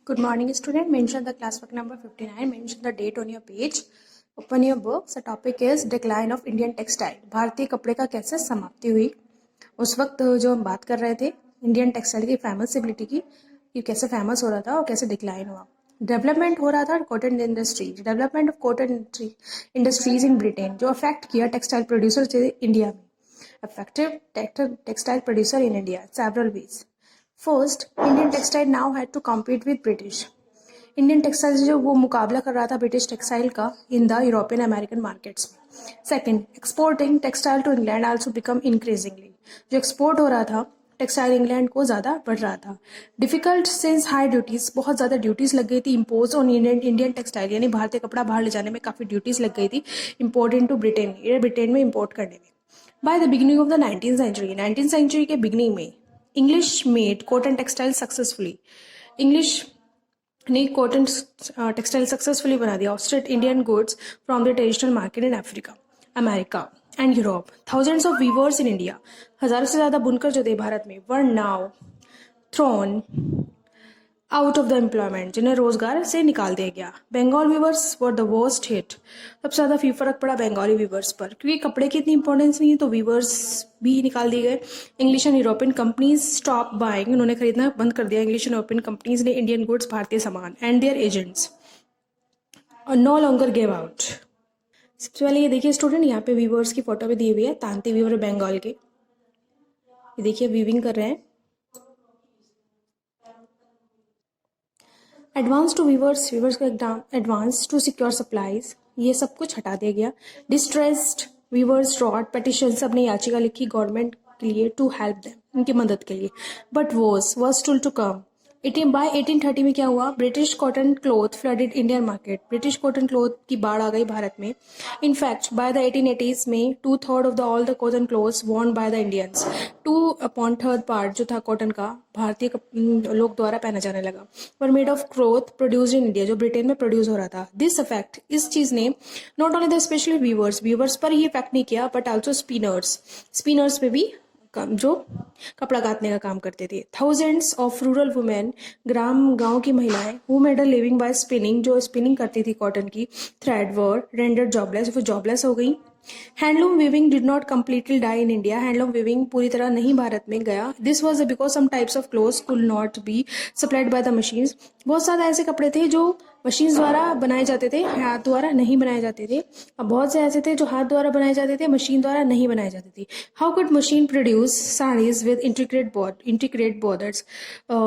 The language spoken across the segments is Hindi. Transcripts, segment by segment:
Good morning, student. Mention the classwork number 59. Mention the date on your page. Open your books. The topic is decline of Indian textile. भारतीय कपड़े का कैसे समाप्ति हुई. उस वक्त जो हम बात कर रहे थे इंडियन टेक्सटाइल की फेमसिबिलिटी की, कि कैसे फेमस हो रहा था और कैसे डिक्लाइन हुआ. डेवलपमेंट हो रहा था cotton industries. Development of cotton industries in Britain जो अफेक्ट किया टेक्सटाइल प्रोड्यूसर थे इंडिया में. Affective textile producer in India several ways. First, Indian textile now had to compete with British. Indian textile जो वो मुकाबला कर रहा था ब्रिटिश टेक्सटाइल का in the European American markets में. Second, exporting textile to England also become increasingly. जो एक्सपोर्ट हो रहा था टेक्सटाइल इंग्लैंड को ज़्यादा बढ़ रहा था. डिफिकल्ट सिंस हाई ड्यूटीज़, बहुत ज़्यादा ड्यूटीज़ लग गई थी इम्पोज ऑन इंडियन टेक्सटाइल, यानी भारतीय कपड़ा बाहर ले जाने में काफ़ी ड्यूटीज़ लग गई थी इम्पोर्ट इन टू ब्रिटेन में इम्पोर्ट करने में. By the beginning of the 19th century के बिगिनिंग में English made cotton textile successfully. English ने कॉटन टेक्सटाइल सक्सेसफुली बना दिया. Ousted Indian goods from the traditional market in Africa, America and Europe. Thousands of weavers in India, हजारों से ज़्यादा बुनकर जो थे भारत में, were now thrown out of the employment, जिन्हें रोजगार से निकाल दिया गया. Bengal weavers were the worst hit. सबसे ज़्यादा फर्क पड़ा बंगाली वीवर्स पर, क्योंकि कपड़े की इतनी इंपॉर्टेंस नहीं है तो वीवर्स भी निकाल दिए गए. English and European companies stop buying, उन्होंने खरीदना बंद कर दिया इंग्लिश एंड यूरोपियन कंपनीज ने इंडियन गुड्स, भारतीय सामान, and their agents no longer give out. सबसे पहले ये देखिए स्टूडेंट, यहाँ पे वीवर्स की फोटो भी दी हुई है. तांती वीवर बंगाल के, ये देखिए वीविंग कर रहे हैं. एडवांस टू वीवर्स का एडवांस टू सिक्योर सप्लाईज, ये सब कुछ हटा दिया गया. डिस्ट्रेस्ड वीवर्स रॉट पेटिशन, सबने याचिका लिखी गवर्नमेंट के लिए टू हेल्प देम, उनकी मदद के लिए. But was still to come. 1830 में क्या हुआ? British cotton cloth flooded Indian market. British cotton cloth की बाढ़ आ गई भारत में. इनफैक्ट बाय द 1880s में 2/3 of the all the cotton clothes Warne by the Indians. 2/3 part जो था कॉटन का भारतीय लोग द्वारा पहना जाने लगा. Were made of cloth produced in India, जो ब्रिटेन में प्रोड्यूस हो रहा था. दिस इफेक्ट, इस चीज ने not only the specially weavers पर ही इफेक्ट नहीं किया, बट ऑल्सो स्पिनर्स पे भी, जो कपड़ा काटने का काम करते थे. थाउजेंड्स ऑफ रूरल वुमेन, गांव की महिलाएं, who made a living by spinning, जो स्पिनिंग करती थी कॉटन की थ्रेड, वर रेंडर्ड जॉबलेस, वो जॉबलेस हो गई. Handloom weaving did not completely die in India. Handloom weaving पूरी तरह नहीं भारत में गया. This was because some types of clothes could not be supplied by the machines. बहुत सारे ऐसे कपड़े थे जो मशीन्स द्वारा बनाए जाते थे, हाथ द्वारा नहीं बनाए जाते थे. अब बहुत से ऐसे थे जो हाथ द्वारा बनाए जाते थे, मशीन द्वारा नहीं बनाए जाते थे. How could machine produce saris with intricate borders.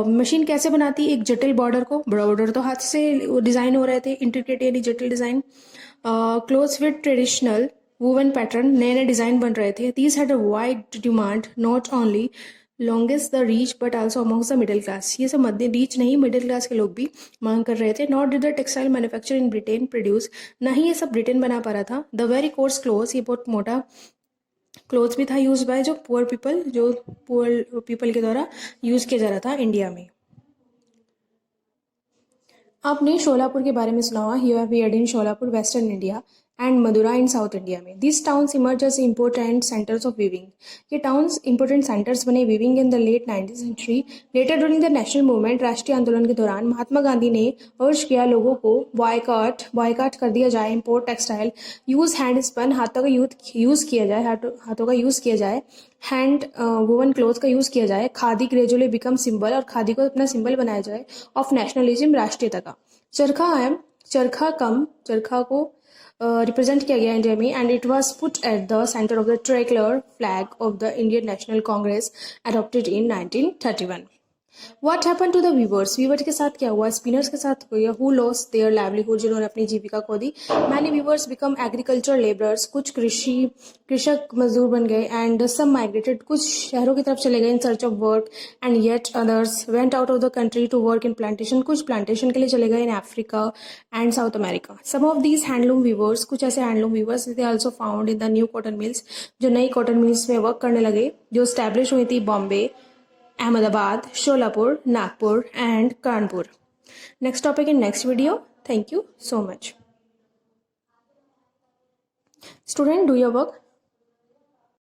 Machine कैसे बनाती एक जटिल बॉर्डर को? बॉर्डर तो हाथ से डिजाइन हो रहे थे, इंट्रिकेट यानी जटिल design. Clothes with traditional woven pattern, नए नए डिजाइन बन रहे थे. These had a wide demand, not only longest the reach but also amongst the middle class. ये सब मध्य रीच नहीं, मिडिल क्लास के लोग भी मांग कर रहे थे. Not did the textile manufacture in Britain produce, ना ही ये सब ब्रिटेन बना पा रहा था. द वेरी कोर्स क्लोथ्स, ये बहुत मोटा क्लोथ्स भी था यूज बाय जो पुअर पीपल के द्वारा यूज किया जा रहा था इंडिया में. आपने शोलापुर के बारे में सुना हुआ. You have heard in Sholapur western India and Madura in south India में. This towns emerge as important centres of weaving. ये टाउन्स इंपोर्टेंट सेंटर्स बने weaving in the late 19th century. Later during the national movement, राष्ट्रीय आंदोलन के दौरान महात्मा गांधी ने अर्ज किया लोगों को बॉयकॉट कर दिया जाए import textile. Use hand spun, हाथों का यूज किया जाए. हैंड वुवन क्लोथ का यूज किया जाए. खादी ग्रेजुअली बिकम सिंबल, और खादी को अपना सिंबल बनाया जाए ऑफ नेशनलिज्म, राष्ट्रीयता का. चरखा को रिप्रेजेंट किया गया इंडिया में, and it was put at the centre of the tricolour flag of the Indian National Congress adopted in 1931. What happened to the weavers? Weaver के साथ क्या हुआ? स्पिनर्स के साथ हुआ. Who lost their livelihood, जिन्होंने अपनी जीविका खो दी. Many weavers become agricultural laborers, कुछ कृषक मजदूर बन गए. And some migrated, कुछ शहरों की तरफ चले गए in search of work. And yet others went out of the country to work in plantation, कुछ plantation के लिए चले गए in Africa and South America. Some of these handloom weavers, कुछ ऐसे handloom weavers, they also found in the new cotton mills, जो नई cotton mills में वर्क करने लगे, जो establish हुई थी Bombay, Ahmedabad, Sholapur, Nagpur and Kanpur. Next topic in next video. Thank you so much. Student, do your work.